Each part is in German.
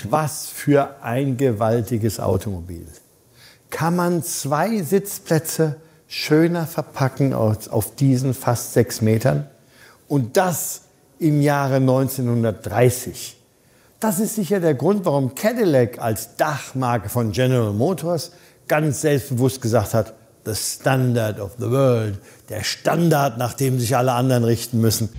Was für ein gewaltiges Automobil. Kann man 2 Sitzplätze schöner verpacken auf diesen fast 6 Metern? Und das im Jahre 1930. Das ist sicher der Grund, warum Cadillac als Dachmarke von General Motors ganz selbstbewusst gesagt hat, the standard of the world, der Standard, nach dem sich alle anderen richten müssen.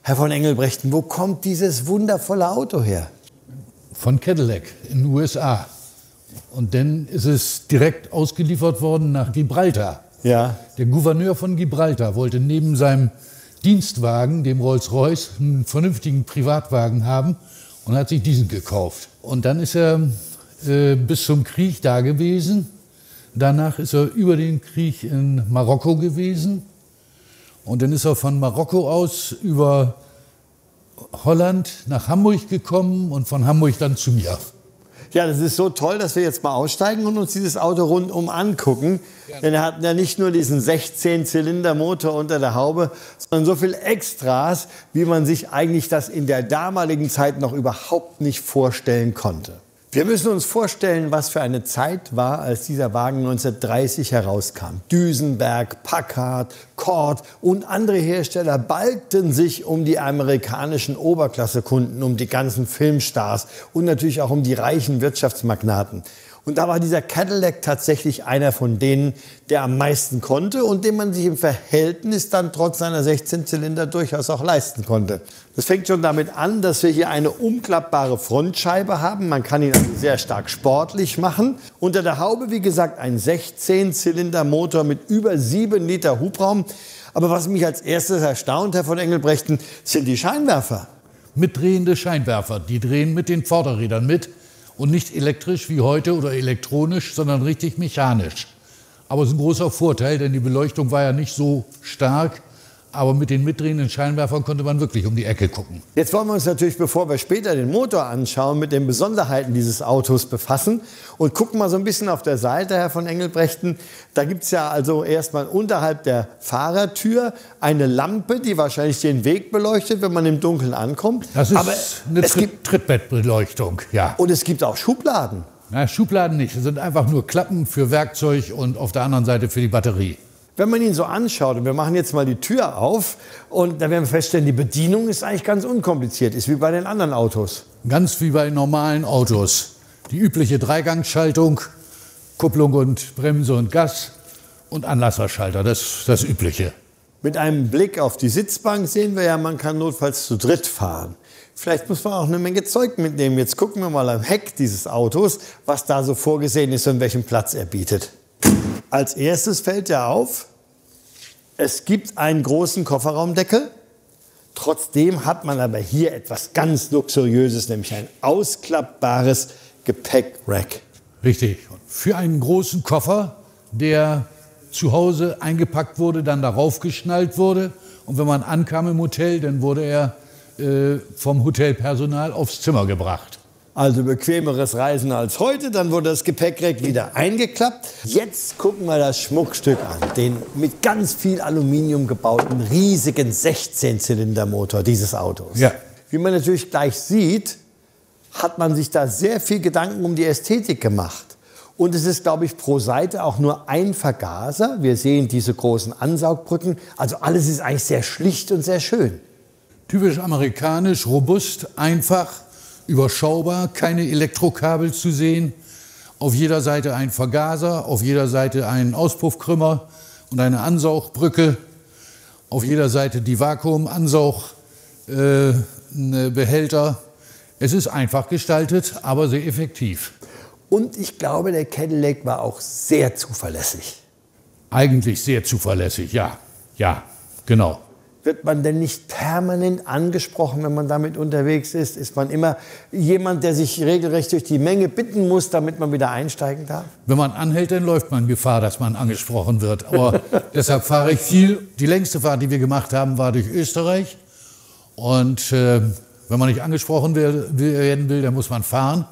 Herr von Engelbrechten, wo kommt dieses wundervolle Auto her? Von Cadillac in den USA. Und dann ist es direkt ausgeliefert worden nach Gibraltar. Ja. Der Gouverneur von Gibraltar wollte neben seinem Dienstwagen, dem Rolls-Royce, einen vernünftigen Privatwagen haben und hat sich diesen gekauft. Und dann ist er bis zum Krieg da gewesen. Danach ist er über den Krieg in Marokko gewesen. Und dann ist er von Marokko aus über Holland nach Hamburg gekommen und von Hamburg dann zu mir. Ja, das ist so toll, dass wir jetzt mal aussteigen und uns dieses Auto rundum angucken. Ja. Denn er hat ja nicht nur diesen 16-Zylinder-Motor unter der Haube, sondern so viel Extras, wie man sich eigentlich das in der damaligen Zeit noch überhaupt nicht vorstellen konnte. Wir müssen uns vorstellen, was für eine Zeit war, als dieser Wagen 1930 herauskam. Duesenberg, Packard, Cord und andere Hersteller balgten sich um die amerikanischen Oberklassekunden, um die ganzen Filmstars und natürlich auch um die reichen Wirtschaftsmagnaten. Und da war dieser Cadillac tatsächlich einer von denen, der am meisten konnte und den man sich im Verhältnis dann trotz seiner 16 Zylinder durchaus auch leisten konnte. Das fängt schon damit an, dass wir hier eine umklappbare Frontscheibe haben. Man kann ihn also sehr stark sportlich machen. Unter der Haube, wie gesagt, ein 16-Zylinder-Motor mit über 7 Liter Hubraum. Aber was mich als erstes erstaunt, Herr von Engelbrechten, sind die Scheinwerfer. Mitdrehende Scheinwerfer, die drehen mit den Vorderrädern mit. Und nicht elektrisch wie heute oder elektronisch, sondern richtig mechanisch. Aber es ist ein großer Vorteil, denn die Beleuchtung war ja nicht so stark. Aber mit den mitdrehenden Scheinwerfern konnte man wirklich um die Ecke gucken. Jetzt wollen wir uns natürlich, bevor wir später den Motor anschauen, mit den Besonderheiten dieses Autos befassen. Und gucken mal so ein bisschen auf der Seite, Herr von Engelbrechten. Da gibt es ja also erstmal unterhalb der Fahrertür eine Lampe, die wahrscheinlich den Weg beleuchtet, wenn man im Dunkeln ankommt. Das ist eine Trittbettbeleuchtung, ja. Und es gibt auch Schubladen. Na, Schubladen nicht. Das sind einfach nur Klappen für Werkzeug und auf der anderen Seite für die Batterie. Wenn man ihn so anschaut, und wir machen jetzt mal die Tür auf, und da werden wir feststellen, die Bedienung ist eigentlich ganz unkompliziert, ist wie bei den anderen Autos. Ganz wie bei normalen Autos. Die übliche Dreigangschaltung, Kupplung und Bremse und Gas und Anlasserschalter, das Übliche. Mit einem Blick auf die Sitzbank sehen wir ja, man kann notfalls zu dritt fahren. Vielleicht muss man auch eine Menge Zeug mitnehmen. Jetzt gucken wir mal am Heck dieses Autos, was da so vorgesehen ist und welchen Platz er bietet. Als erstes fällt ja auf, es gibt einen großen Kofferraumdeckel. Trotzdem hat man aber hier etwas ganz Luxuriöses, nämlich ein ausklappbares Gepäckrack. Richtig. Für einen großen Koffer, der zu Hause eingepackt wurde, dann darauf geschnallt wurde. Und wenn man ankam im Hotel, dann wurde er vom Hotelpersonal aufs Zimmer gebracht. Also bequemeres Reisen als heute. Dann wurde das Gepäckrack wieder eingeklappt. Jetzt gucken wir das Schmuckstück an. Den mit ganz viel Aluminium gebauten riesigen 16-Zylinder-Motor dieses Autos. Ja. Wie man natürlich gleich sieht, hat man sich da sehr viel Gedanken um die Ästhetik gemacht. Und es ist, glaube ich, pro Seite auch nur ein Vergaser. Wir sehen diese großen Ansaugbrücken. Also alles ist eigentlich sehr schlicht und sehr schön. Typisch amerikanisch, robust, einfach. Überschaubar, keine Elektrokabel zu sehen. Auf jeder Seite ein Vergaser, auf jeder Seite ein Auspuffkrümmer und eine Ansaugbrücke. Auf jeder Seite die Vakuumansaug-Behälter. Es ist einfach gestaltet, aber sehr effektiv. Und ich glaube, der Cadillac war auch sehr zuverlässig. Eigentlich sehr zuverlässig, ja. Ja, genau. Wird man denn nicht permanent angesprochen, wenn man damit unterwegs ist? Ist man immer jemand, der sich regelrecht durch die Menge bitten muss, damit man wieder einsteigen darf? Wenn man anhält, dann läuft man Gefahr, dass man angesprochen wird. Aber deshalb fahre ich viel. Die längste Fahrt, die wir gemacht haben, war durch Österreich. Und wenn man nicht angesprochen werden will, dann muss man fahren.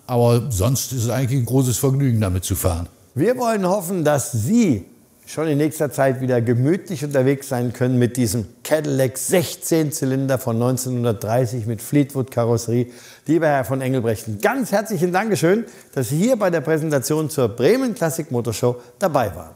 Aber sonst ist es eigentlich ein großes Vergnügen, damit zu fahren. Wir wollen hoffen, dass Sie schon in nächster Zeit wieder gemütlich unterwegs sein können mit diesem Cadillac 16-Zylinder von 1930 mit Fleetwood-Karosserie. Lieber Herr von Engelbrechten, ganz herzlichen Dankeschön, dass Sie hier bei der Präsentation zur Bremen Classic Motor Show dabei waren.